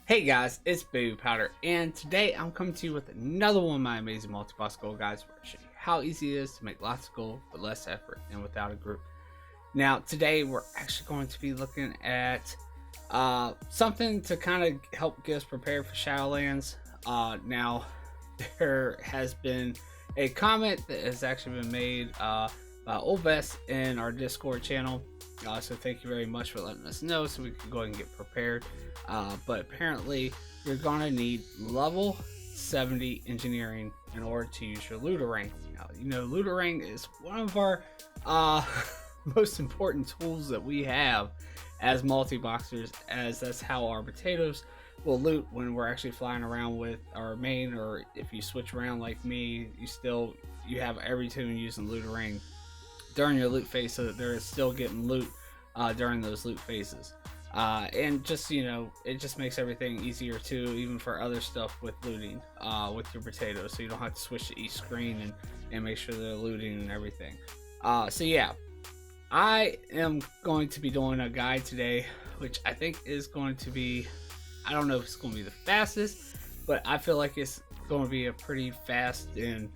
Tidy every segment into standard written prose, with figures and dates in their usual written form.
Hey guys, it's Babypowder, and today I'm coming to you with another one of my amazing multi-boss goal guides where I show you how easy it is to make lots of gold with less effort and without a group. Now today we're actually going to be looking at something to kind of help get us prepared for Shadowlands. Now there has been a comment that has actually been made by Olvest in our Discord channel. So thank you very much for letting us know so we can go ahead and get prepared. But apparently you're gonna need level 70 engineering in order to use your Looterang. Now, you know, Looterang is one of our most important tools that we have as multi-boxers, as that's how our potatoes will loot when we're actually flying around with our main, or if you switch around like me, you have every tune using Looterang during your loot phase, so that they're still getting loot during those loot phases. And just, you know, it just makes everything easier too, even for other stuff with looting with your potatoes, so you don't have to switch to each screen and make sure they're looting and everything. So yeah, I am going to be doing a guide today, which I think is going to be, I don't know if it's going to be the fastest, but I feel like it's going to be a pretty fast and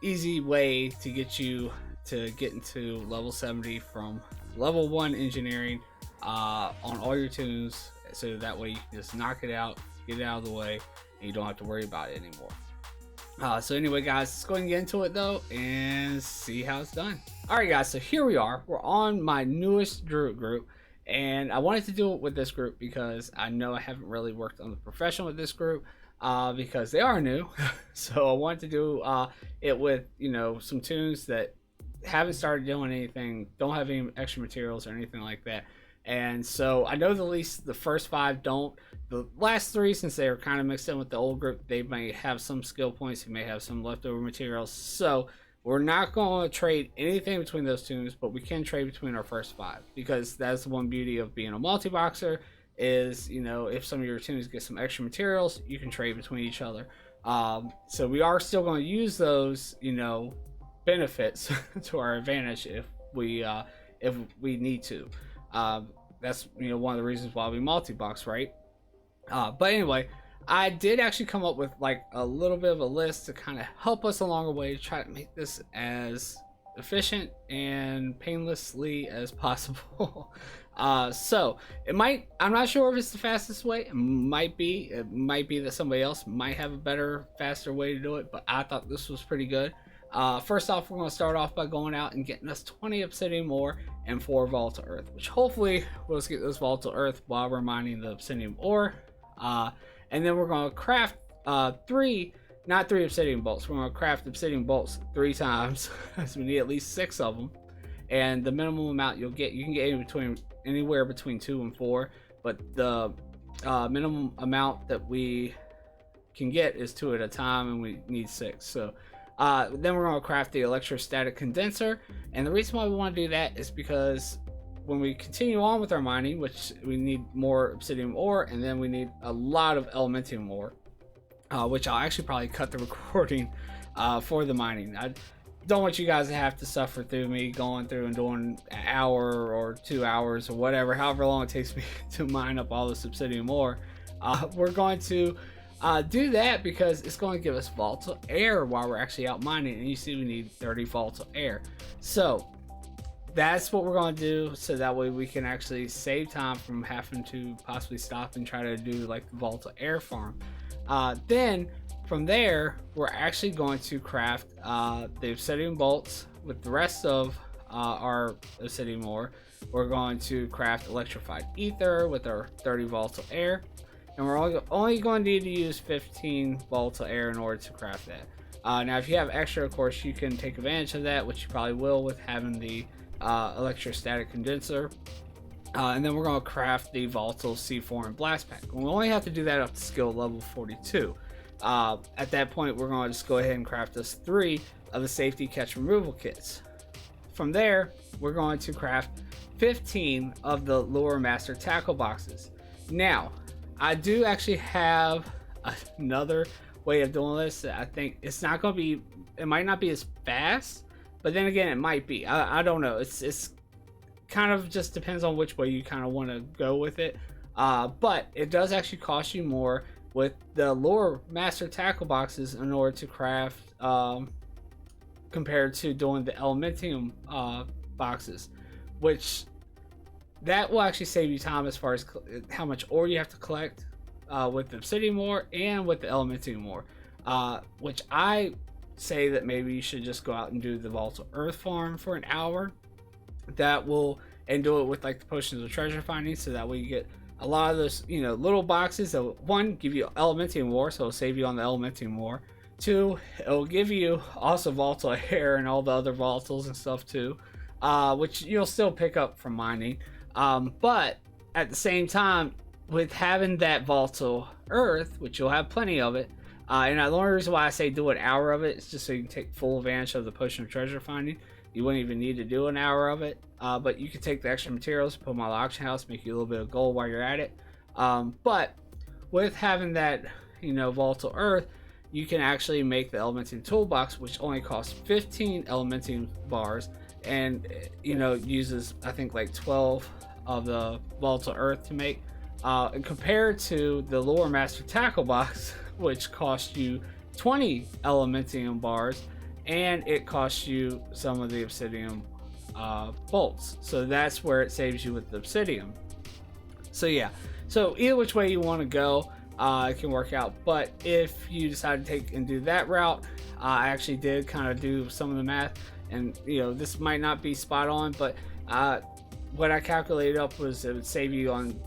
easy way to get you to get into level 70 from level 1 engineering on all your tunes, so that way you can just knock it out, get it out of the way, and you don't have to worry about it anymore. So anyway guys, let's go ahead and get into it though and see how it's done. Alright guys, so here we are. We're on my newest Druid group, and I wanted to do it with this group because I know I haven't really worked on the professional with this group because they are new. So I wanted to do it with, you know, some tunes that haven't started doing anything, don't have any extra materials or anything like that. And so I know the first 5 don't. The last 3, since they are kind of mixed in with the old group, they may have some skill points, you may have some leftover materials. So we're not going to trade anything between those tunes, but we can trade between our first 5, because that's the one beauty of being a multi-boxer is, you know, if some of your tunes get some extra materials, you can trade between each other. So we are still going to use those, you know, benefits to our advantage if we need to. That's, you know, one of the reasons why we multi-box, right? But anyway, I did actually come up with like a little bit of a list to kind of help us along the way to try to make this as efficient and painlessly as possible. So I'm not sure if it's the fastest way. It might be that somebody else might have a better, faster way to do it, but I thought this was pretty good. First off, we're going to start off by going out and getting us 20 obsidian ore and 4 volatile earth, which hopefully we'll just get this volatile earth while we're mining the obsidian ore. And then we're going to craft not 3 obsidian bolts. We're going to craft obsidian bolts 3 times, so we need at least 6 of them. And the minimum amount you can get anywhere between 2 and 4, but the minimum amount that we can get is 2 at a time, and we need 6. So then we're going to craft the electrostatic condenser, and the reason why we want to do that is because when we continue on with our mining, which we need more obsidian ore, and then we need a lot of elementium ore, which I'll actually probably cut the recording for the mining. I don't want you guys to have to suffer through me going through and doing an hour or 2 hours or whatever, however long it takes me to mine up all this obsidian ore. We're going to do that because it's going to give us volatile air while we're actually out mining, and you see we need 30 volatile air. So that's what we're going to do, so that way we can actually save time from having to possibly stop and try to do like the volatile air farm. Then from there we're actually going to craft the obsidian bolts with the rest of our obsidian ore. We're going to craft electrified ether with our 30 volatile air, and we're only going to need to use 15 volatile air in order to craft that. Now if you have extra, of course you can take advantage of that, which you probably will with having the electrostatic condenser. And then we're going to craft the volatile C4 and blast pack. We only have to do that up to skill level 42. At that point we're going to just go ahead and craft us 3 of the safety catch removal kits. From there we're going to craft 15 of the lure master tackle boxes. Now I do actually have another way of doing this. I think it's not going to be, it might not be as fast, but then again it might be. I don't know. It's kind of just depends on which way you kind of want to go with it. But it does actually cost you more with the lower master tackle boxes in order to craft, compared to doing the elementium boxes, which that will actually save you time as far as how much ore you have to collect with the obsidian ore and with the elementium ore, which I say that maybe you should just go out and do the volatile earth farm for an hour. That will, and do it with like the potions of treasure finding, so that way you get a lot of those, little boxes that, one, give you elementium ore, so it'll save you on the elementium ore. Two, it'll give you also volatile air and all the other volatiles and stuff too, which you'll still pick up from mining. But at the same time, with having that volatile earth, which you'll have plenty of it, and the only reason why I say do an hour of it is just so you can take full advantage of the potion of treasure finding. You wouldn't even need to do an hour of it, but you can take the extra materials, put them on the auction house, make you a little bit of gold while you're at it. But with having that, volatile earth, you can actually make the elementium toolbox, which only costs 15 elementium bars, and uses, I think, like 12 of the volatile earth to make. And compared to the lower master tackle box, which costs you 20 elementium bars, and it costs you some of the obsidian bolts. So that's where it saves you with the obsidian. So yeah, so either which way you want to go, it can work out. But if you decide to take and do that route, I actually did kind of do some of the math, and this might not be spot on, but what I calculated up was it would save you on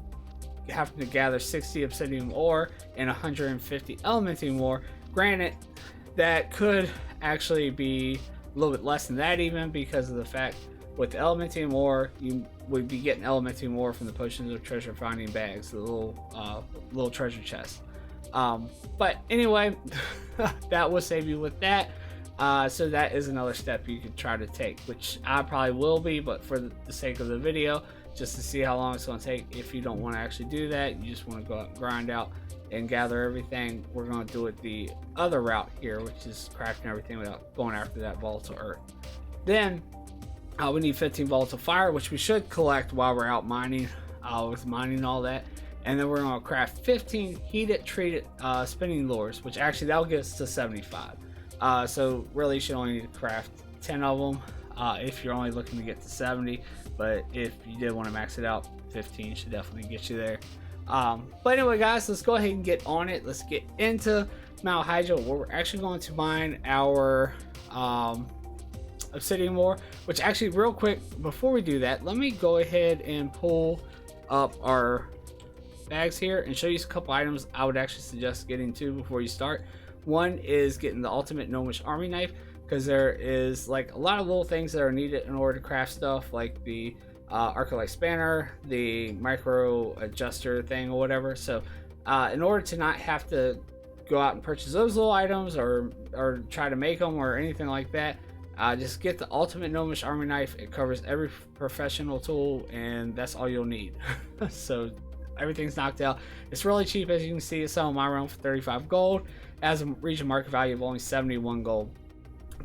having to gather 60 obsidian ore and 150 elementium ore. Granted, that could actually be a little bit less than that, even because of the fact with the elementium ore, you would be getting elementium ore from the potions of treasure finding bags, the little treasure chests. But anyway, that will save you with that. So that is another step you could try to take, which I probably will be, but for the sake of the video, just to see how long it's going to take, if you don't want to actually do that, you just want to go out and grind out and gather everything, we're going to do it the other route here, which is crafting everything without going after that volatile earth. Then we need 15 volatile fire, which we should collect while we're out mining, with mining and all that. And then we're going to craft 15 heated treated spinning lures, which actually that'll get us to 75. So really you should only need to craft 10 of them if you're only looking to get to 70. But if you did want to max it out, 15 should definitely get you there. But anyway, guys, let's go ahead and get on it. Let's get into Mount Hydra, where we're actually going to mine our obsidian ore. Which actually, real quick, before we do that, let me go ahead and pull up our bags here and show you a couple items I would actually suggest getting to before you start. One is getting the ultimate gnomish army knife, because there is like a lot of little things that are needed in order to craft stuff, like the Arclight spanner, the micro adjuster thing or whatever. So in order to not have to go out and purchase those little items or try to make them or anything like that, just get the ultimate gnomish army knife. It covers every professional tool, and that's all you'll need. So everything's knocked out. It's really cheap, as you can see. It's selling my room for 35 gold. It has a region market value of only 71 gold.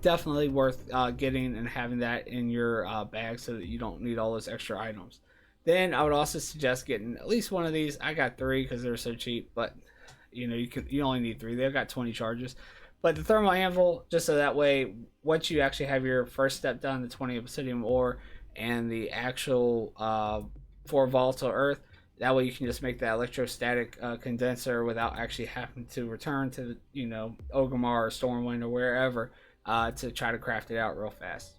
Definitely worth getting and having that in your bag, so that you don't need all those extra items. Then I would also suggest getting at least one of these. I got 3 because they're so cheap, but you only need 3. They've got 20 charges. But the thermal anvil, just so that way, once you actually have your first step done, the 20 obsidian ore and the actual 4 volatile earth, that way you can just make that electrostatic condenser without actually having to return to Orgrimmar or Stormwind or wherever to try to craft it out real fast.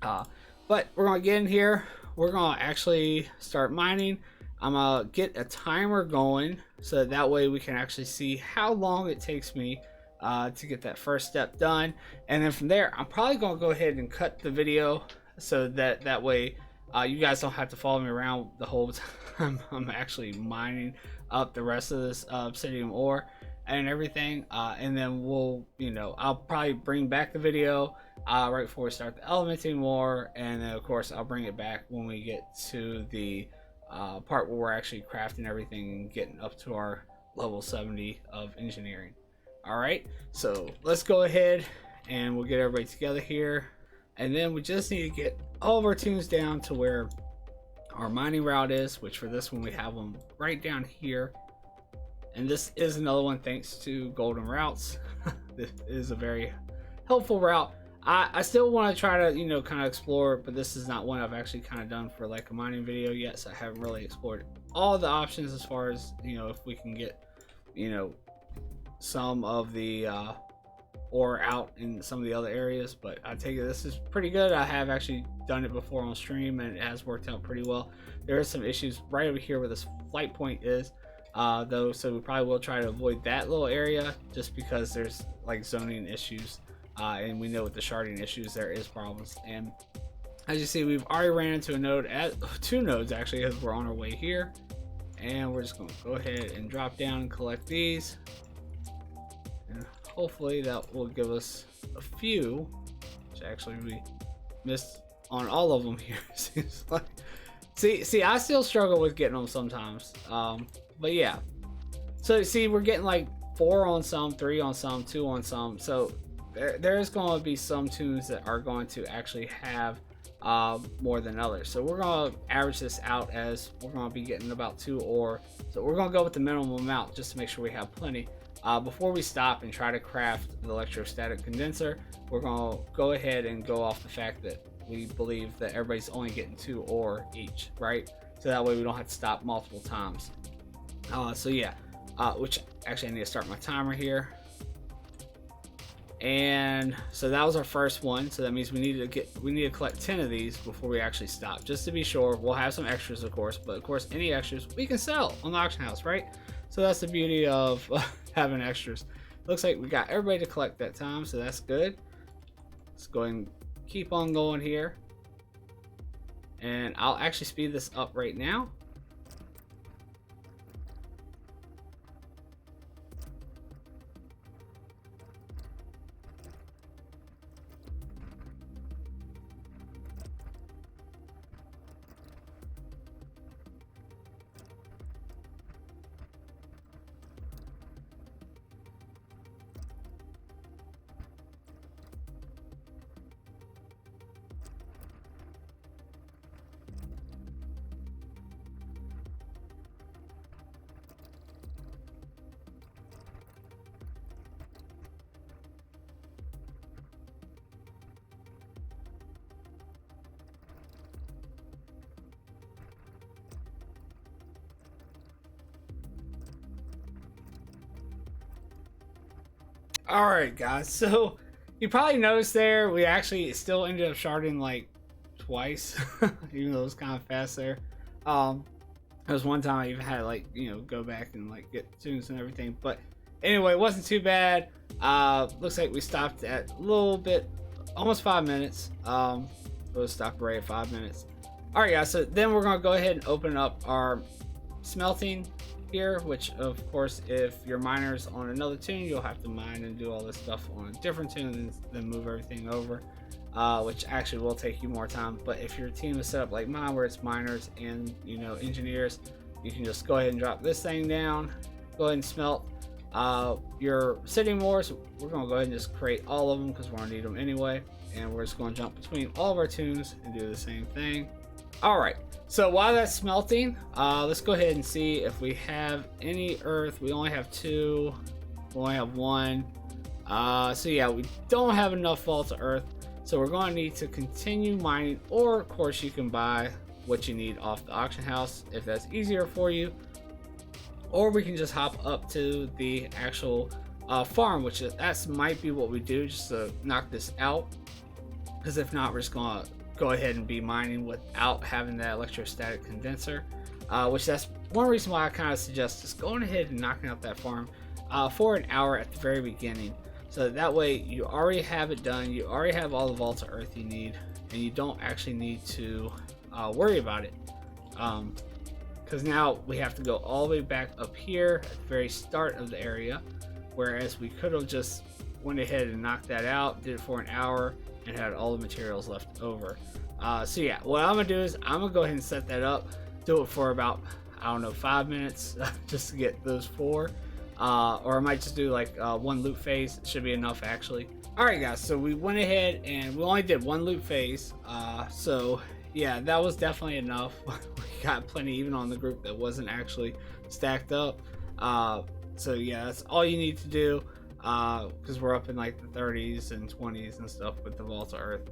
But we're going to get in here. We're going to actually start mining. I'm going to get a timer going, so that way we can actually see how long it takes me to get that first step done. And then from there, I'm probably going to go ahead and cut the video, so that way you guys don't have to follow me around the whole time I'm actually mining up the rest of this obsidian ore and everything. And then I'll probably bring back the video right before we start the elementium ore, and then of course I'll bring it back when we get to the part where we're actually crafting everything and getting up to our level 70 of engineering. Alright, so let's go ahead and we'll get everybody together here, and then we just need to get all of our tunes down to where our mining route is, which for this one we have them right down here. And this is another one thanks to golden routes. This is a very helpful route. I still want to try to, you know, kind of explore, but this is not one I've actually kind of done for like a mining video yet, so I haven't really explored all the options as far as, you know, if we can get, you know, some of the ore out in some of the other areas. But I take it this is pretty good. I have actually done it before on stream and it has worked out pretty well. There are some issues right over here where this flight point is, though, so we probably will try to avoid that little area just because there's like zoning issues. And we know with the sharding issues there is problems. And as you see, we've already ran into a node at 2 nodes actually, as we're on our way here. And we're just going to go ahead and drop down and collect these, and hopefully that will give us a few, which actually we missed on all of them here. Seems like, see I still struggle with getting them sometimes, but yeah. So see, we're getting like 4 on some, 3 on some, 2 on some. So there's going to be some tunes that are going to actually have more than others. So we're going to average this out as we're going to be getting about 2 ore. So we're going to go with the minimum amount just to make sure we have plenty. Before we stop and try to craft the electrostatic condenser, we're going to go ahead and go off the fact that we believe that everybody's only getting 2 ore each, right? So that way we don't have to stop multiple times. So yeah, which actually I need to start my timer here. And so that was our first one. So that means we need to collect 10 of these before we actually stop, just to be sure. We'll have some extras, of course, but of course any extras we can sell on the auction house, right? So that's the beauty of having extras. Looks like we got everybody to collect that time, so that's good. Let's go ahead and keep on going here, and I'll actually speed this up right now. Alright guys, so you probably noticed there we actually still ended up sharding like twice, even though it was kind of fast there. There was one time I even had to, like, you know, go back and like get tunes and everything, but anyway, it wasn't too bad. Looks like we stopped at a little bit, almost 5 minutes. We'll stop right at 5 minutes. Alright guys, so then we're gonna go ahead and open up our smelting here, which of course if your miner's on another tune, you'll have to mine and do all this stuff on a different tune and then move everything over, which actually will take you more time. But if your team is set up like mine, where it's miners and, you know, engineers, you can just go ahead and drop this thing down, go ahead and smelt your sitting ores. We're gonna go ahead and just create all of them because we're gonna need them anyway, and we're just going to jump between all of our tunes and do the same thing. All right, so while that's smelting, let's go ahead and see if we have any earth. We only have 2, we only have 1. So yeah, we don't have enough vault of earth, so we're going to need to continue mining, or of course you can buy what you need off the auction house if that's easier for you, or we can just hop up to the actual farm, which that might be what we do just to knock this out, because if not, we're just going to go ahead and be mining without having that electrostatic condenser, which that's one reason why I kind of suggest just going ahead and knocking out that farm for an hour at the very beginning, so that way you already have it done, you already have all the vaults of earth you need, and you don't actually need to worry about it, because now we have to go all the way back up here at the very start of the area, whereas we could have just went ahead and knocked that out, did it for an hour, and had all the materials left over. So yeah, what I'm gonna do is I'm gonna go ahead and set that up, do it for about, I don't know, 5 minutes just to get those 4, or I might just do like 1 loop phase. It should be enough actually. All right guys, so we went ahead and we only did 1 loop phase, so yeah, that was definitely enough. We got plenty even on the group that wasn't actually stacked up. Uh, so yeah, that's all you need to do, because we're up in like the 30s and 20s and stuff with the Volta Earth.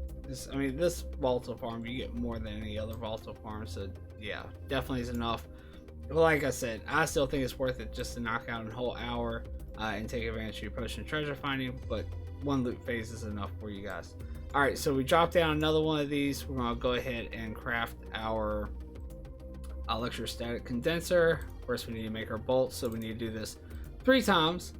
I mean, this Volta farm you get more than any other Volta farm, so yeah, definitely is enough. Well, like I said, I still think it's worth it just to knock out a whole hour and take advantage of your potion treasure finding, but one loot phase is enough for you guys. All right, so we dropped down another one of these. We're gonna go ahead and craft our electrostatic condenser. First, we need to make our bolts, so we need to do this 3 times.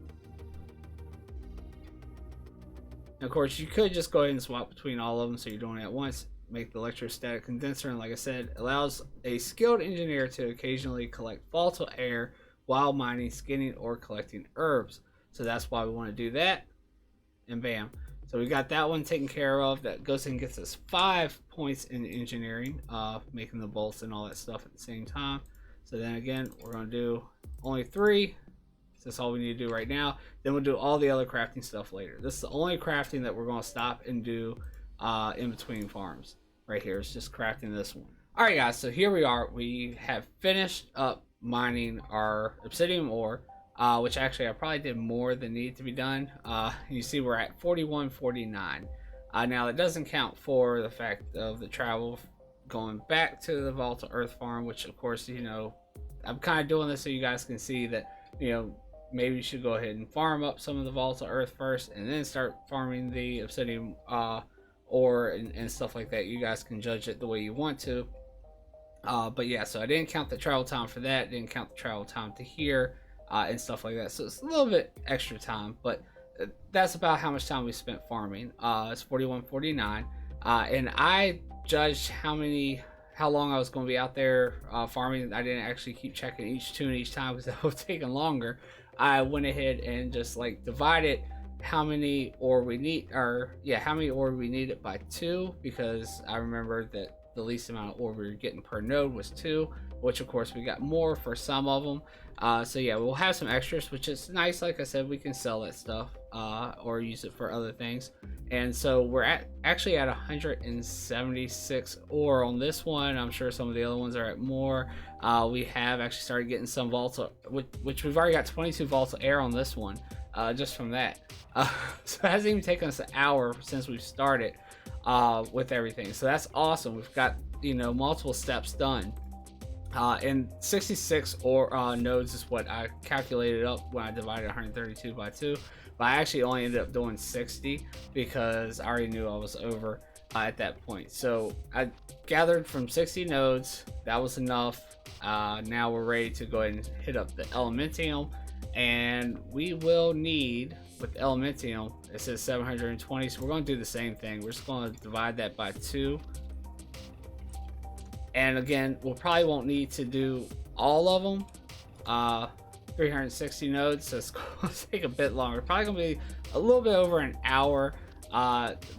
And of course, you could just go ahead and swap between all of them, so you're doing it at once. Make the electrostatic condenser, and like I said, allows a skilled engineer to occasionally collect volatile air while mining, skinning, or collecting herbs. So that's why we want to do that. And bam. So we got that one taken care of. That goes and gets us 5 points in engineering, making the bolts and all that stuff at the same time. So then again, we're going to do only 3. That's all we need to do right now. Then we'll do all the other crafting stuff later. This is the only crafting that we're going to stop and do in between farms. Right here, it's just crafting this one. All right, guys, so here we are. We have finished up mining our obsidian ore, which actually I probably did more than needed to be done. You see we're at 4149. Now that doesn't count for the fact of the travel going back to the Volta Earth farm, which of course, you know, I'm kind of doing this so you guys can see that, you know, maybe you should go ahead and farm up some of the Volta Earth first and then start farming the obsidian ore and stuff like that. You guys can judge it the way you want to. But yeah, so I didn't count the travel time for that, didn't count the travel time to here and stuff like that. So it's a little bit extra time, but that's about how much time we spent farming. It's 4149. And I judged how long I was going to be out there farming. I didn't actually keep checking each tune each time because that was taking longer. I went ahead and just like divided how many ore we need, or yeah, how many ore we needed by 2, because I remember that the least amount of ore we were getting per node was 2, which of course we got more for some of them. So yeah, we'll have some extras, which is nice. Like I said, we can sell that stuff or use it for other things. And so we're actually at 176 ore on this one. I'm sure some of the other ones are at more. We have actually started getting some Volta, which we've already got 22 Volta air on this one, just from that. So it hasn't even taken us an hour since we've started with everything. So that's awesome. We've got, you know, multiple steps done. And 66 nodes is what I calculated up when I divided 132 by 2. But I actually only ended up doing 60 because I already knew I was over at that point. So I gathered from 60 nodes. That was enough. Now we're ready to go ahead and hit up the Elementium. And we will need, with Elementium, it says 720. So we're going to do the same thing. We're just going to divide that by 2. And again, we'll probably won't need to do all of them. 360 nodes, so it's going to take a bit longer. Probably going to be a little bit over an hour.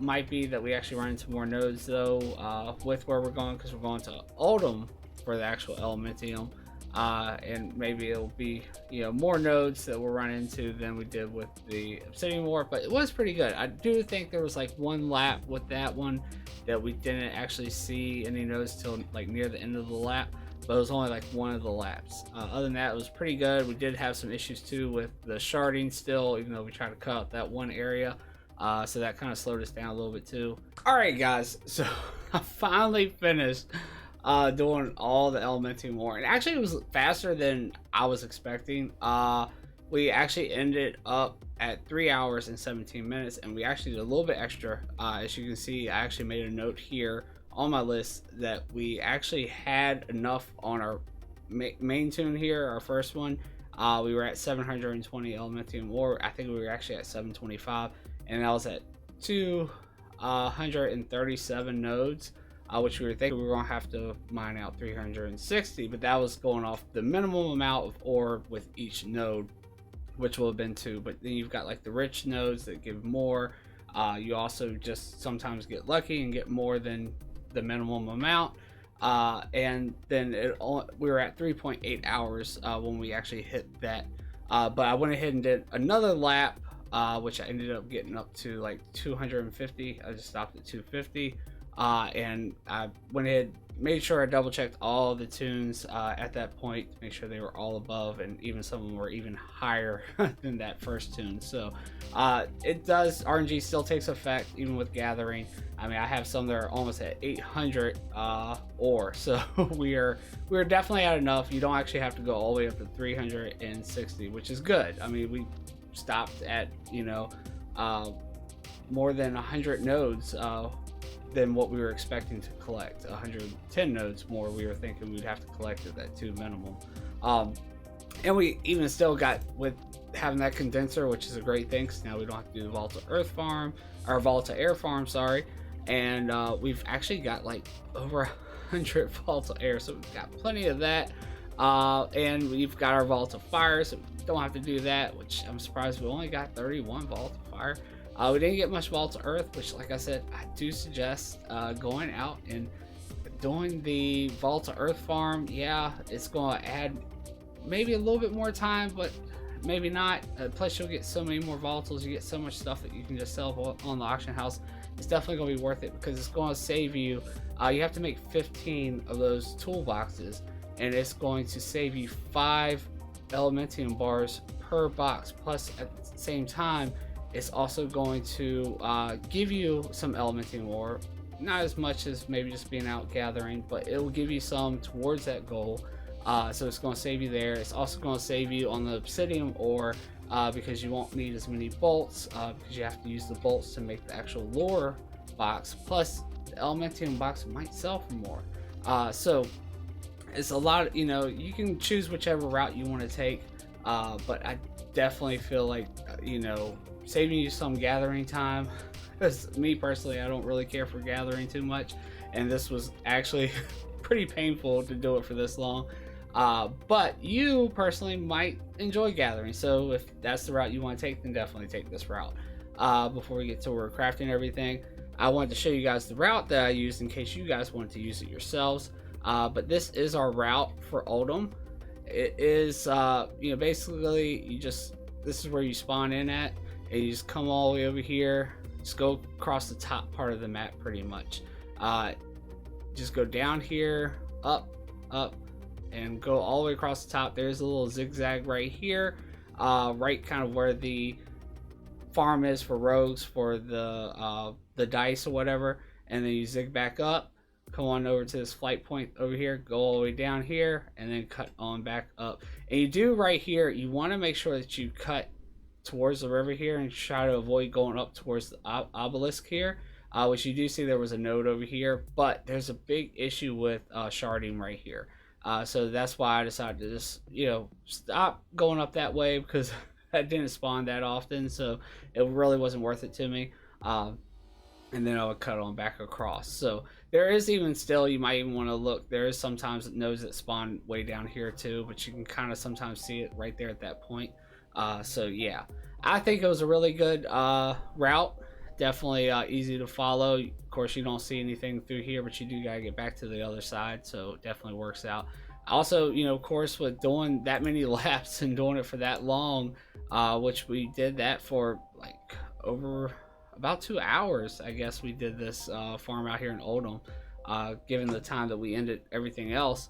Might be that we actually run into more nodes though with where we're going, because we're going to Oldham for the actual Elementium. And maybe it'll be, you know, more nodes that we'll run into than we did with the Obsidian War, but it was pretty good. I do think there was like one lap with that one that we didn't actually see any nodes till like near the end of the lap, but it was only like one of the laps. Other than that, it was pretty good. We did have some issues too with the sharding still, even though we tried to cut out that one area. So that kind of slowed us down a little bit too. All right, guys, so I finally finished doing all the Elementium ore, and actually it was faster than I was expecting. We actually ended up at 3 hours and 17 minutes, and we actually did a little bit extra. As you can see, I actually made a note here on my list that we actually had enough on our main tune here, our first one. We were at 720 Elementium ore. I think we were actually at 725, and I was at 237 nodes. Which we were thinking we were gonna have to mine out 360, but that was going off the minimum amount of ore with each node, which will have been 2. But then you've got like the rich nodes that give more. You also just sometimes get lucky and get more than the minimum amount. And then we were at 3.8 hours when we actually hit that. But I went ahead and did another lap, which I ended up getting up to like 250. I just stopped at 250. and I went ahead, made sure I double checked all the tunes at that point to make sure they were all above, and even some of them were even higher than that first tune. So it does, RNG still takes effect even with gathering. I mean, I have some that are almost at 800 ore, so we're definitely at enough. You don't actually have to go all the way up to 360, which is good. I mean, we stopped at, you know, more than 100 nodes than what we were expecting to collect. 110 nodes more we were thinking we'd have to collect at that 2 minimum. And we even still got, with having that condenser, which is a great thing, because now we don't have to do the Vault of Earth farm, or Vault of Air farm, sorry. And we've actually got like over 100 Vault of Air, so we've got plenty of that. And we've got our Vault of Fire, so we don't have to do that, which I'm surprised we only got 31 Vault of Fire. We didn't get much Vault of Earth, which, like I said, I do suggest going out and doing the Vault of Earth farm. Yeah, it's going to add maybe a little bit more time, but maybe not. Plus, you'll get so many more volatiles. You get so much stuff that you can just sell on the auction house. It's definitely going to be worth it, because it's going to save you. You have to make 15 of those toolboxes, and it's going to save you 5 elementium bars per box. Plus, at the same time, it's also going to give you some elementium ore, not as much as maybe just being out gathering, but it will give you some towards that goal. So it's going to save you there. It's also going to save you on the obsidian ore, because you won't need as many bolts, because you have to use the bolts to make the actual lore box. Plus, the elementium box might sell for more. So it's a lot of, you know, you can choose whichever route you want to take, but I definitely feel like, you know, saving you some gathering time, because me personally, I don't really care for gathering too much, and this was actually pretty painful to do it for this long. But you personally might enjoy gathering, so if that's the route you want to take, then definitely take this route. Before we get to where we're crafting everything, I wanted to show you guys the route that I used in case you guys wanted to use it yourselves. But this is our route for Oldham. It is, you know, basically this is where you spawn in at, and you just come all the way over here, just go across the top part of the map pretty much. Just go down here, up, and go all the way across the top. There's a little zigzag right here, right kind of where the farm is for rogues for the dice or whatever, and then you zig back up, come on over to this flight point over here, go all the way down here, and then cut on back up. And you do right here, you want to make sure that you cut towards the river here and try to avoid going up towards the obelisk here, which you do see there was a node over here, but there's a big issue with sharding right here. So that's why I decided to just, you know, stop going up that way, because I didn't spawn that often, so it really wasn't worth it to me. And then I would cut on back across. So there is even still, you might even want to look, there is sometimes nodes that spawn way down here too, but you can kind of sometimes see it right there at that point. So yeah, I think it was a really good route. Definitely easy to follow. Of course, you don't see anything through here, but you do gotta get back to the other side, so it definitely works out. Also, you know, of course, with doing that many laps and doing it for that long, which we did that for like over about 2 hours, I guess we did this farm out here in Oldham. Given the time that we ended everything else,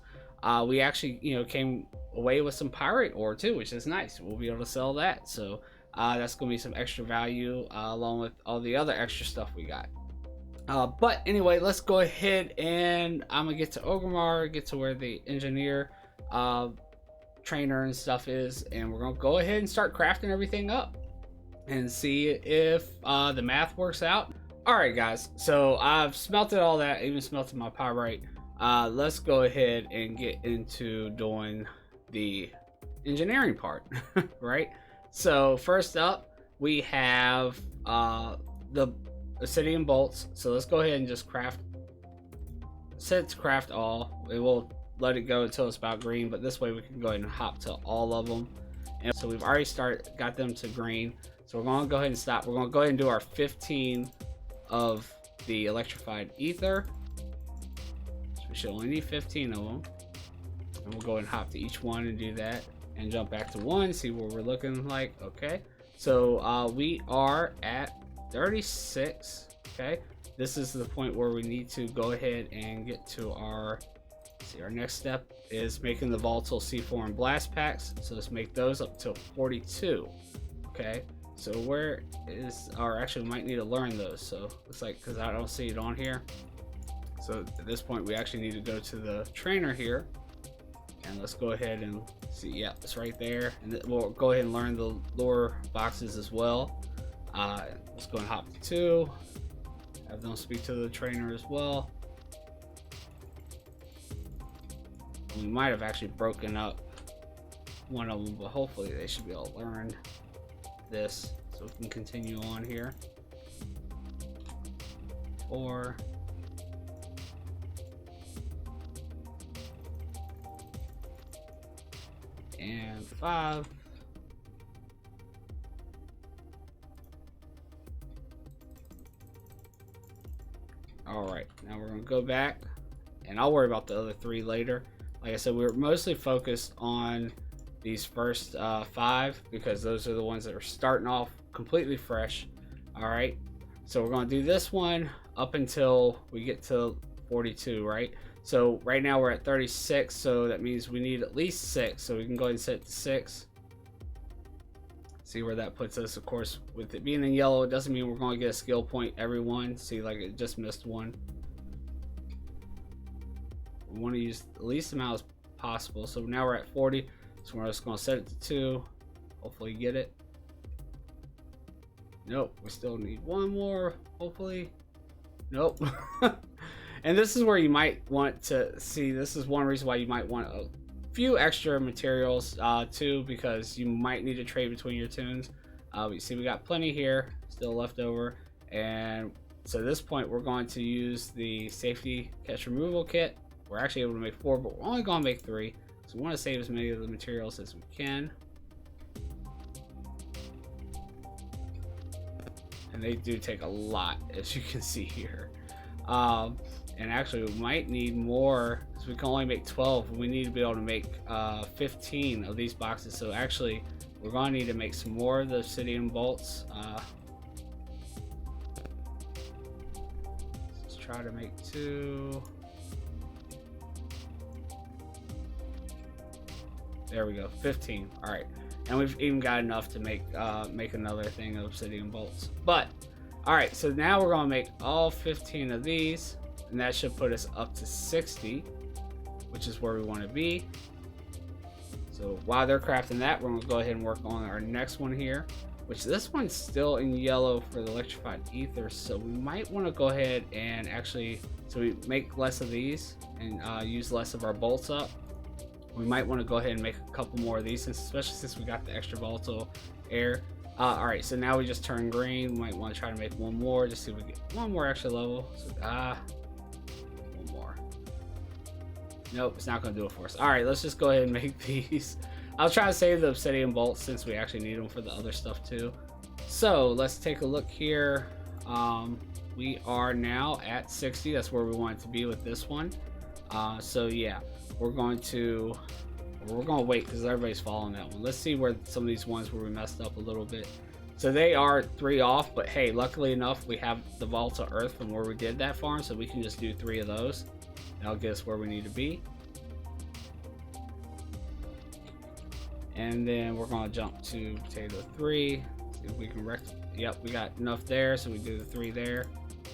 we actually, you know, came away with some pirate ore too, which is nice. We'll be able to sell that, so that's gonna be some extra value along with all the other extra stuff we got. But anyway, let's go ahead, and I'm gonna get to Orgrimmar, get to where the engineer trainer and stuff is, and we're gonna go ahead and start crafting everything up and see if the math works out. Alright guys, so I've smelted all that, even smelted my pyrite. Let's go ahead and get into doing the engineering part. Right, so first up we have the obsidian bolts. So let's go ahead and just craft, set to craft all. It will let it go until it's about green, but this way we can go ahead and hop to all of them. And so we've already got them to green, so we're going to go ahead and stop. We're going to go ahead and do our 15 of the electrified ether. So we should only need 15 of them, and we'll go ahead and hop to each one and do that, and jump back to one, see what we're looking like. Okay, so we are at 36. Okay, this is the point where we need to go ahead and get to our, see, our next step is making the volatile C4 and blast packs. So let's make those up to 42. Okay, so where is, or actually we might need to learn those. So looks like, because I don't see it on here, so at this point we actually need to go to the trainer here, and let's go ahead and see. Yeah, it's right there, and we'll go ahead and learn the lore boxes as well. Let's go and hop to 2, have them speak to the trainer as well. We might have actually broken up one of them, but hopefully they should be able to learn this, so we can continue on here. 4. And 5. Alright, now we're going to go back, and I'll worry about the other 3 later. Like I said, we were mostly focused on these first 5 because those are the ones that are starting off completely fresh. Alright, so we're going to do this one up until we get to 42, right? So right now we're at 36, so that means we need at least 6, so we can go ahead and set it to 6. See where that puts us. Of course, with it being in yellow, it doesn't mean we're going to get a skill point every one. See, like it just missed one. We want to use the least amount as possible. So now we're at 40, so we're just going to set it to 2. Hopefully get it. Nope, we still need one more, hopefully. Nope. And this is where you might want to see, this is one reason why you might want a few extra materials too, because you might need to trade between your tunes. You see we got plenty here still left over, and so at this point we're going to use the safety catch removal kit. We're actually able to make 4, but we're only going to make 3, so we want to save as many of the materials as we can. And they do take a lot, as you can see here. And actually we might need more, because we can only make 12. We need to be able to make 15 of these boxes. So actually we're going to need to make some more of the obsidian bolts. Let's try to make 2. There we go, 15. All right, and we've even got enough to make another thing of obsidian bolts. But all right, so now we're gonna make all 15 of these, and that should put us up to 60, which is where we want to be. So while they're crafting that, we're gonna go ahead and work on our next one here, which this one's still in yellow for the electrified ether. So we might want to go ahead and actually, so we make less of these and use less of our bolts up. We might want to go ahead and make a couple more of these, especially since we got the extra volatile air. All right, so now we just turn green. We might want to try to make one more, just see if we get one more extra level. So, one more. Nope, it's not going to do it for us. All right, let's just go ahead and make these. I'll try to save the obsidian bolts since we actually need them for the other stuff too. So let's take a look here. We are now at 60. That's where we want it to be with this one. So yeah, we're going to wait because everybody's following that one. Let's see where some of these ones where we messed up a little bit. So they are 3 off, but hey, luckily enough, we have the volatile earth from where we did that farm, so we can just do 3 of those. That'll get us where we need to be. And then we're going to jump to potato 3. See if we can yep, we got enough there, so we do the 3 there.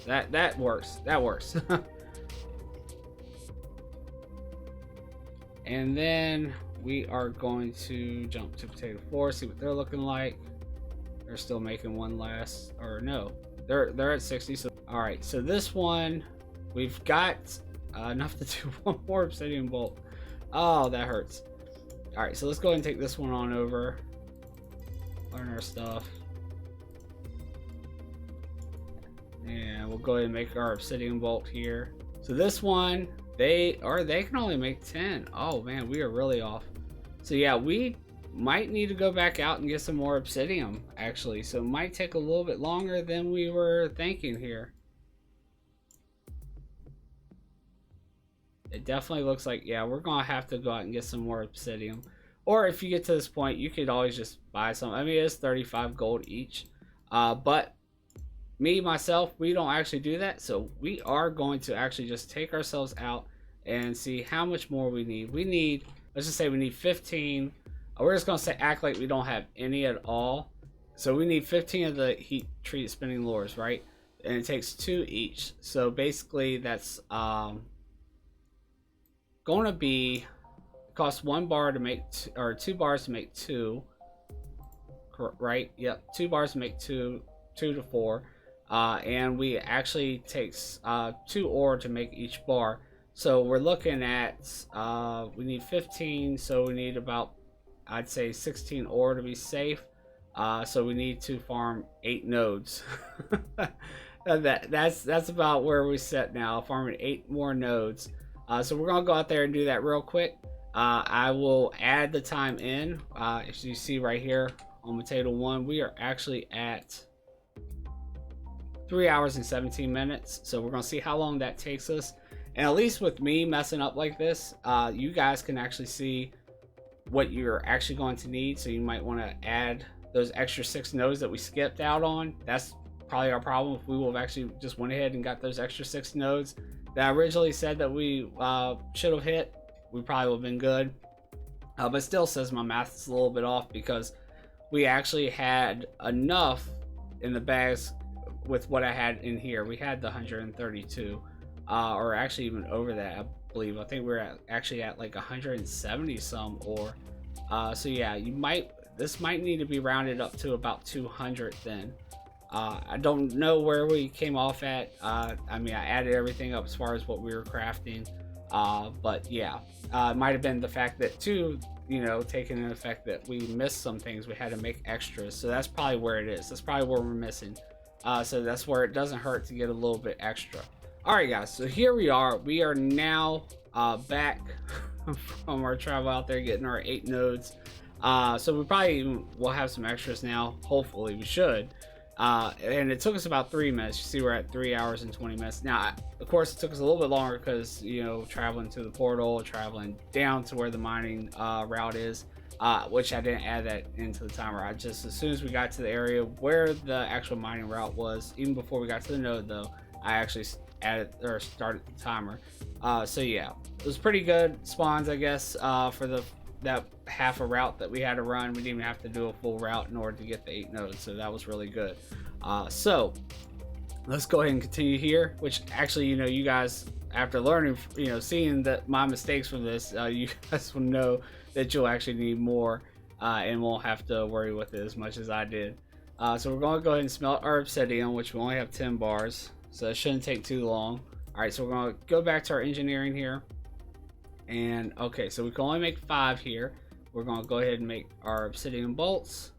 That works. That works. And then we are going to jump to potato 4, see what they're looking like. They're still making one last, or no, they're at 60. So all right, so this one we've got enough to do one more obsidian bolt. Oh, that hurts. All right, so let's go ahead and take this one on over, learn our stuff, and we'll go ahead and make our obsidian bolt here. So this one, they can only make 10. Oh man, we are really off. So yeah, we might need to go back out and get some more obsidian actually. So it might take a little bit longer than we were thinking here. It definitely looks like, yeah, we're gonna have to go out and get some more obsidian. Or if you get to this point, you could always just buy some. I mean, it's 35 gold each. But me myself, we don't actually do that, so we are going to actually just take ourselves out and see how much more we need. We need, let's just say we need 15. We're just gonna say act like we don't have any at all. So we need 15 of the heat treat spinning lures, right? And it takes 2 each. So basically that's going to be, it costs 1 bar to make or 2 bars to make 2, right? Yep, 2 bars to make 2 to 4. And we actually takes 2 ore to make each bar. So we're looking at we need 15, so we need about, I'd say 16 ore to be safe. So we need to farm 8 nodes. That's about where we sit now, farming 8 more nodes. So we're gonna go out there and do that real quick. I will add the time in. As you see right here on potato 1, we are actually at 3 hours and 17 minutes. So we're gonna see how long that takes us. And at least with me messing up like this, you guys can actually see what you're actually going to need. So you might want to add those extra 6 nodes that we skipped out on. That's probably our problem. If we would have actually just went ahead and got those extra 6 nodes that I originally said that we should have hit, we probably would have been good. But still says my math is a little bit off, because we actually had enough in the bags with what I had in here. We had the 132, or actually even over that, I believe. I think we're actually at like 170 some ore. So yeah, this might need to be rounded up to about 200 then. I don't know where we came off at. I mean, I added everything up as far as what we were crafting. But yeah, it might have been the fact that too, taking into effect that we missed some things, we had to make extras. So that's probably where it is. That's probably where we're missing. So that's where it doesn't hurt to get a little bit extra. All right, guys. So here we are. We are now back from our travel out there, getting our 8 nodes. So we probably will have some extras now. Hopefully, we should. And it took us about 3 minutes. You see, we're at 3 hours and 20 minutes. Now, of course, it took us a little bit longer because, traveling to the portal, traveling down to where the mining route is, which I didn't add that into the timer. I just, as soon as we got to the area where the actual mining route was, even before we got to the node, though, I actually added or started the timer. So yeah, it was pretty good spawns, I guess, for that half a route that we had to run. We didn't even have to do a full route in order to get the 8 nodes, so that was really good. So let's go ahead and continue here, which actually, you guys, after learning, seeing that my mistakes from this, you guys will know that you'll actually need more and won't have to worry with it as much as I did. So we're going to go ahead and smelt our obsidian, which we only have 10 bars, so it shouldn't take too long. All right, so we're going to go back to our engineering here. And okay, so we can only make 5 here. We're going to go ahead and make our obsidian bolts,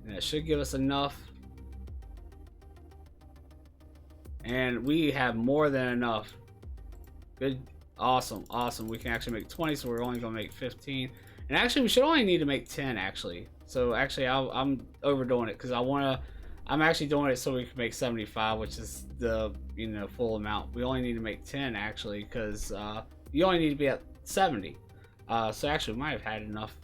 and that should give us enough. And we have more than enough. Good, awesome. We can actually make 20, so we're only going to make 15. And actually, we should only need to make 10 actually. So actually, I'm overdoing it because I'm actually doing it so we can make 75, which is the full amount. We only need to make 10 actually, because you only need to be at 70. So actually, we might have had enough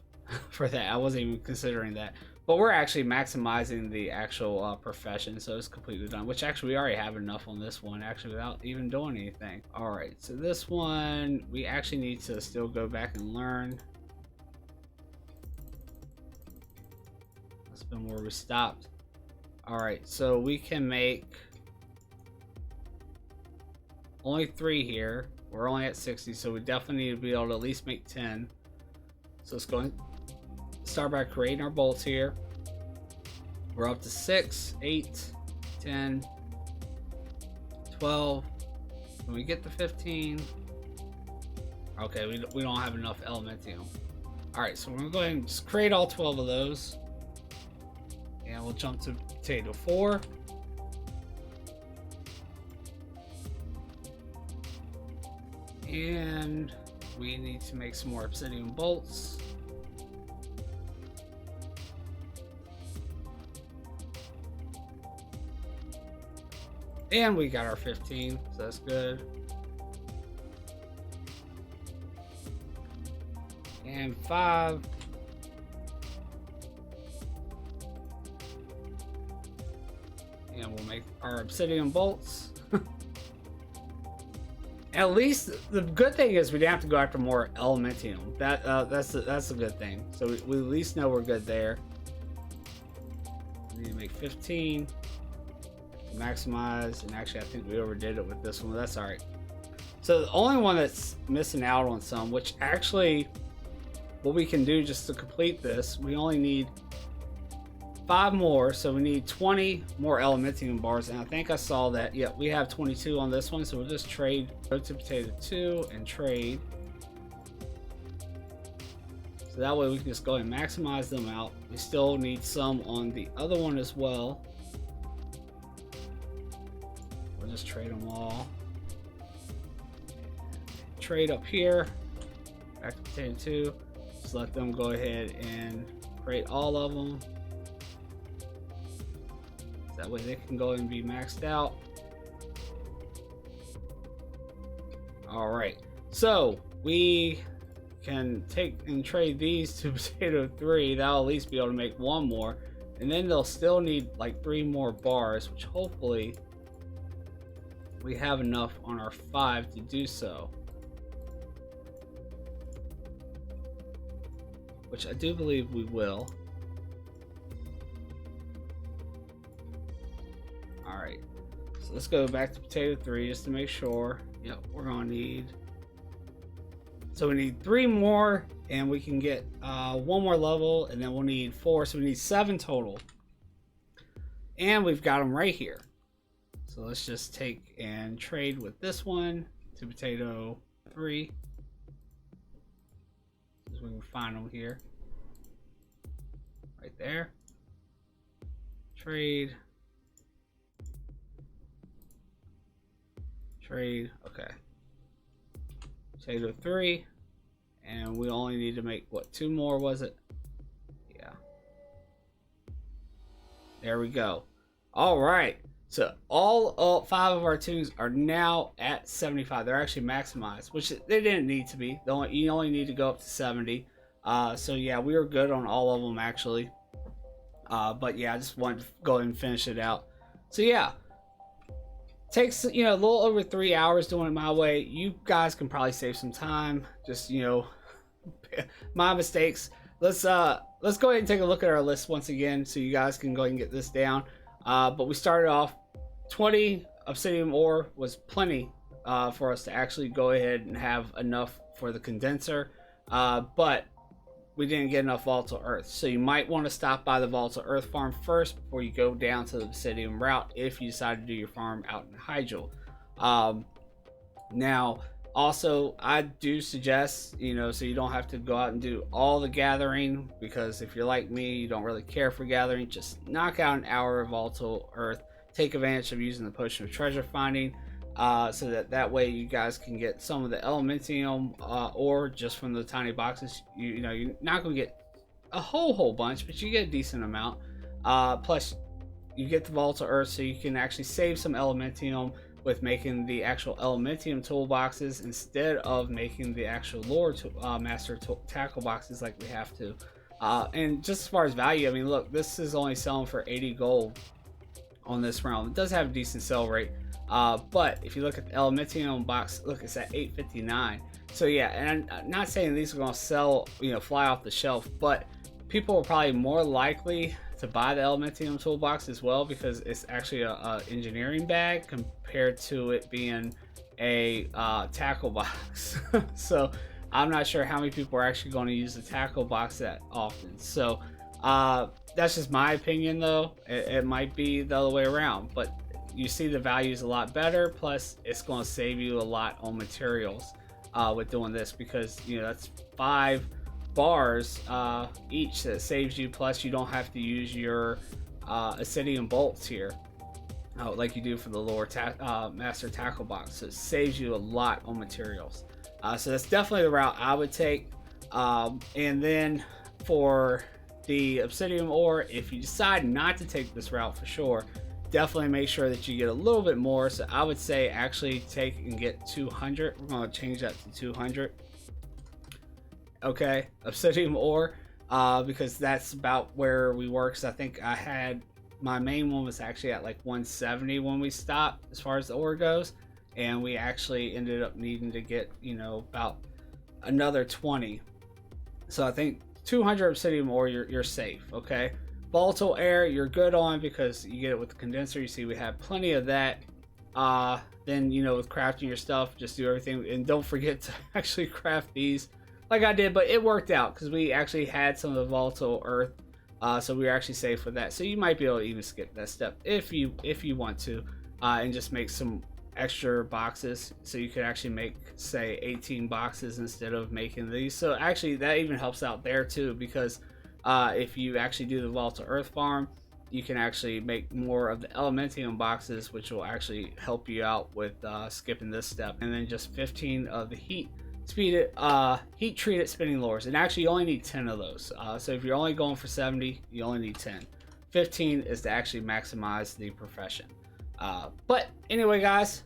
for that. I wasn't even considering that. But we're actually maximizing the actual profession, so it's completely done. Which actually, we already have enough on this one, actually, without even doing anything. All right, so this one, we actually need to still go back and learn. That's been where we stopped. All right, so we can make only 3 here. We're only at 60, so we definitely need to be able to at least make 10. So let's go and start by creating our bolts here. We're up to 6, 8, 10, 12. When we get to 15, okay, we don't have enough elementium. All right, so we're gonna go ahead and just create all 12 of those. And we'll jump to potato 4. And we need to make some more obsidian bolts. And we got our 15, so that's good. And 5. and we'll make our obsidian bolts. At least the good thing is we didn't have to go after more elementium. That's a good thing. So we at least know we're good there. We need to make 15. Maximize, and actually I think we overdid it with this one, but that's alright. So the only one that's missing out on some, which actually what we can do just to complete this, we only need 5 more, so we need 20 more elementium bars, and I think I saw that. Yeah, we have 22 on this one, so we'll just trade. Go to potato 2 and trade. So that way we can just go and maximize them out. We still need some on the other one as well. We'll just trade them all. Trade up here. Back to potato 2. Just let them go ahead and create all of them. That way they can go and be maxed out. All right, so we can take and trade these to potato 3. That'll at least be able to make 1 more, and then they'll still need like 3 more bars, which hopefully we have enough on our 5 to do so, which I do believe we will. Alright, so let's go back to potato 3 just to make sure. Yep, we're gonna need, so we need 3 more, and we can get 1 more level, and then we'll need 4, so we need 7 total, and we've got them right here. So let's just take and trade with this one to potato 3, so we can find them here, right there. Trade. Okay. Potato 3, and we only need to make what, 2 more, was it? Yeah. There we go. All right. So all 5 of our tunes are now at 75. They're actually maximized, which they didn't need to be. You only need to go up to 70. So yeah, we were good on all of them actually. But yeah, I just wanted to go ahead and finish it out. So yeah. Takes, a little over 3 hours doing it my way. You guys can probably save some time. Just, my mistakes. Let's go ahead and take a look at our list once again so you guys can go ahead and get this down. But we started off 20 obsidian ore was plenty for us to actually go ahead and have enough for the condenser. But we didn't get enough volatile earth, so you might want to stop by the volatile earth farm first before you go down to the obsidian route if you decide to do your farm out in Hydro. Now also I do suggest, so you don't have to go out and do all the gathering, because if you're like me, you don't really care for gathering. Just knock out an hour of volatile earth, take advantage of using the potion of treasure finding, so that way you guys can get some of the elementium ore just from the tiny boxes. You're not gonna get a whole bunch, but you get a decent amount. Plus you get the volatile earth, so you can actually save some elementium with making the actual elementium toolboxes instead of making the actual lore master tackle boxes like we have to. And just as far as value, I mean, look, this is only selling for 80 gold on this realm. It does have a decent sell rate. But if you look at the elementium box, look, it's at 859. So yeah, and I'm not saying these are going to sell, fly off the shelf, but people are probably more likely to buy the elementium toolbox as well, because it's actually a engineering bag compared to it being a tackle box. So I'm not sure how many people are actually going to use the tackle box that often. So that's just my opinion, though. It might be the other way around, but you see the value is a lot better. Plus it's going to save you a lot on materials with doing this, because that's 5 bars each that saves you. Plus you don't have to use your obsidian bolts here like you do for the lower master tackle box. So it saves you a lot on materials. So that's definitely the route I would take. And then for the obsidian ore, if you decide not to take this route, for sure, definitely make sure that you get a little bit more. So I would say actually take and get 200. We're going to change that to 200. Okay, obsidian ore, because that's about where we were. Because I think I had my main one was actually at like 170 when we stopped as far as the ore goes, and we actually ended up needing to get, you know, about another 20. So I think 200 obsidian ore, you're safe. Okay, volatile air you're good on because you get it with the condenser. You see we have plenty of that. Then, you know, with crafting your stuff, just do everything, and don't forget to actually craft these like I did. But it worked out because we actually had some of the volatile earth, so we were actually safe with that. So you might be able to even skip that step if you want to, and just make some extra boxes, so you could actually make, say, 18 boxes instead of making these. So actually that even helps out there too, because if you actually do the volatile earth farm, you can actually make more of the elementium boxes, which will actually help you out with skipping this step. And then just 15 of the heat treated spinning lures, and actually you only need 10 of those. So if you're only going for 70, you only need 10. 15 is to actually maximize the profession. But anyway, guys,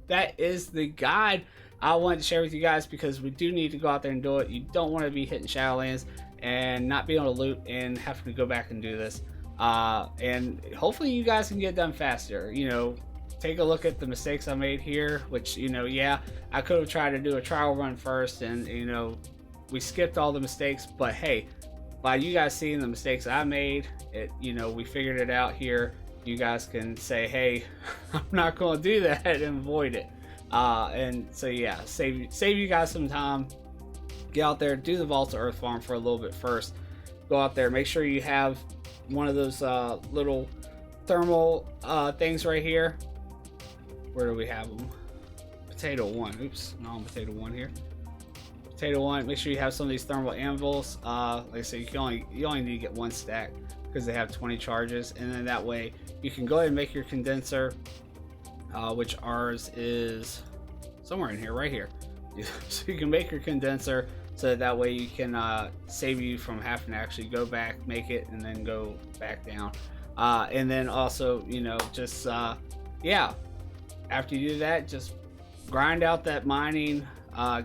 that is the guide I wanted to share with you guys, because we do need to go out there and do it. You don't want to be hitting Shadowlands and not be able to loot and having to go back and do this. And hopefully you guys can get done faster. You know, take a look at the mistakes I made here, which, you know, yeah, I could have tried to do a trial run first, and, you know, we skipped all the mistakes. But hey, by you guys seeing the mistakes I made, you know, we figured it out here. You guys can say, hey, I'm not going to do that, and avoid it. And so yeah, save you guys some time. Get out there, do the volatile earth farm for a little bit first. Go out there, make sure you have one of those little thermal things right here. Where do we have them? Potato 1. Oops, no, I'm potato 1 here. Potato 1. Make sure you have some of these thermal anvils. Like I said, you only need to get one stack because they have 20 charges, and then that way you can go ahead and make your condenser, which ours is somewhere in here, right here. So you can make your condenser, so that way you can save you from having to actually go back, make it, and then go back down. And then also, you know, just yeah, after you do that, just grind out that mining,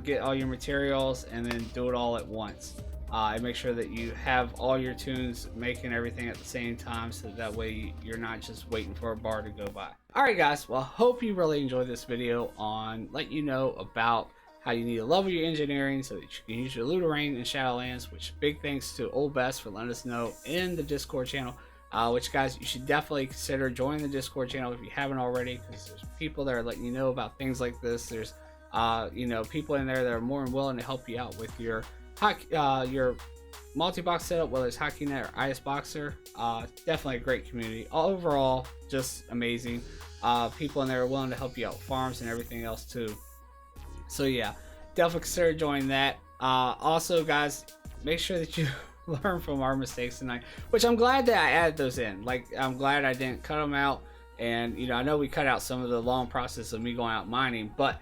get all your materials, and then do it all at once. And make sure that you have all your tunes making everything at the same time, so that way you're not just waiting for a bar to go by. Alright guys, well, hope you really enjoyed this video on letting you know about how you need to level your engineering so that you can use your Looterrain in Shadowlands, which big thanks to Old Best for letting us know in the Discord channel. Which, guys, you should definitely consider joining the Discord channel if you haven't already, because there's people there letting you know about things like this. There's you know, people in there that are more than willing to help you out with your multi-box setup, whether it's HockeyNet or ISBoxer. Definitely a great community. Overall, just amazing. People in there are willing to help you out with farms and everything else too. So yeah, definitely consider joining that. Also, guys, make sure that you learn from our mistakes tonight, which I'm glad that I added those in. Like, I'm glad I didn't cut them out. And, you know, I know we cut out some of the long process of me going out mining, but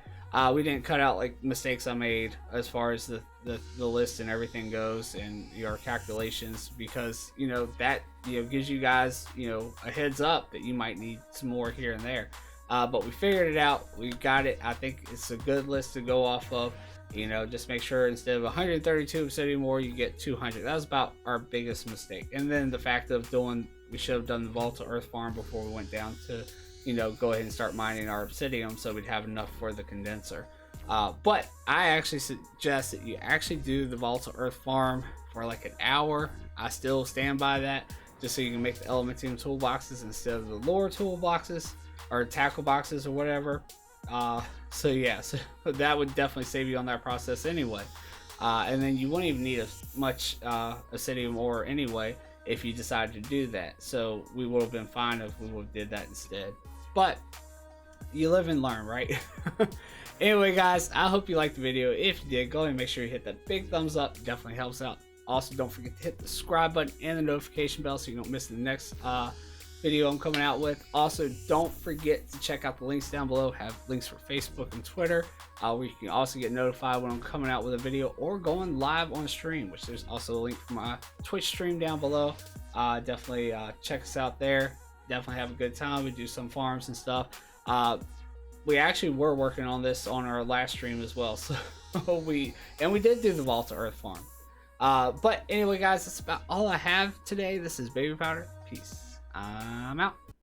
we didn't cut out like mistakes I made as far as the list and everything goes, and your calculations, because, you know, that, you know, gives you guys, you know, a heads up that you might need some more here and there. But we figured it out. We got it. I think it's a good list to go off of. You know, just make sure instead of 132 obsidian more, you get 200. That was about our biggest mistake. And then the fact of we should have done the volatile earth farm before we went down to, you know, go ahead and start mining our obsidian, so we'd have enough for the condenser. But I actually suggest that you actually do the volatile earth farm for like an hour. I still stand by that, just so you can make the elementium toolboxes instead of the lower toolboxes or tackle boxes or whatever. So yeah, so that would definitely save you on that process anyway. And then you wouldn't even need as much obsidian ore anyway if you decided to do that. So we would have been fine if we would have did that instead. But you live and learn, right? Anyway, guys, I hope you liked the video. If you did, go ahead and make sure you hit that big thumbs up. It definitely helps out. Also, don't forget to hit the subscribe button and the notification bell so you don't miss the next video I'm coming out with. Also, don't forget to check out the links down below. Have links for Facebook and Twitter, where you can also get notified when I'm coming out with a video or going live on stream, which there's also a link for my Twitch stream down below. Definitely check us out there. Definitely have a good time. We do some farms and stuff. We actually were working on this on our last stream as well, so we did do the volatile earth farm. But anyway, guys, that's about all I have today. This is Babypowder. Peace. I'm out.